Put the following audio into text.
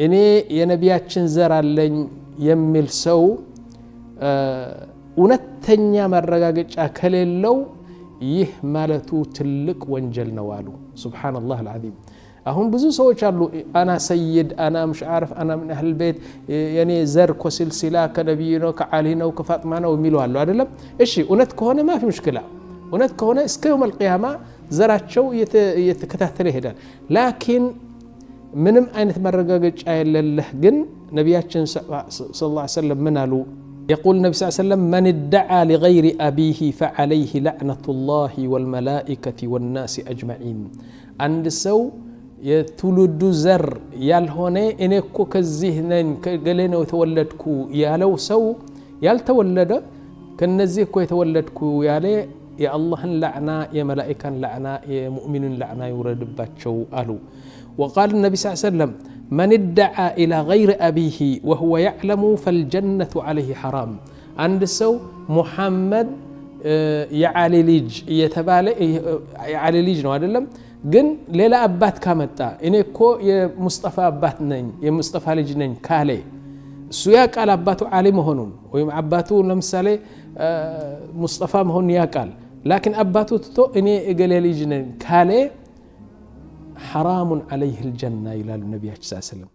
እኔ የነቢያችን ዘር አለኝ የሚል ሰው እውነተኛ ማረጋገጫ ከሌለው ይህ ማለቱ ትልቅ ወንጀል ነው አሉ ሱብሃንአላህ አልዓዚም አሁን ብዙ ሰዎች አሉ አና ሰይድ አና مش عارف انا من اهل البيت የኔ ዘር ኮስልሲላ ከነብዩ ነው ከዓሊ ነው ከፋጥማ ነው የሚሉ አሉ አይደለም እሺ እውነት ከሆነ ማፊ ሙሽኪላ እውነት ከሆነ እስከ يوم القيامه ዘራቸው የተከታተለ ይሄዳል ላኪን ምንም አይነት ማረጋገጫ የሌለህ ግን ነብያችን ሰለላሁ ዐለይሂ ወሰለም ምን አሉ يقول النبي صلى الله عليه وسلم من ادعى لغير أبيه فعليه لعنة الله والملائكة والناس أجمعين عند سو يتولد زر يالهوني إنكو كزيهنين كقلينا وتولدكو يالو سو يالتولد كالنزيكو يتولدكو يالي يا الله لعنة يا ملائكة لعنة يا مؤمن لعنة يورد باتشو ألو وقال النبي صلى الله عليه وسلم من ادعى إلى غير أبيه وهو يعلم فالجنة عليه حرام عند سو محمد يعلي ليج يتبالي يعلي ليج نو عدلم ግን ሌላ አባት ካመጣ እኔ እኮ የሙስጠፋ አባት ነኝ የሙስጠፋ ልጅ ነኝ ካለ እሱ ያቃል አባቱ ዓሊ መሆኑን ወይም አባቱ ለምሳሌ ሙስጠፋ መሆኑን ያቃል ላኪን አባቱ ትቶ እኔ እገሌ ልጅ ነኝ ካለ حرام عليه الجنة إلى النبي صلى الله عليه وسلم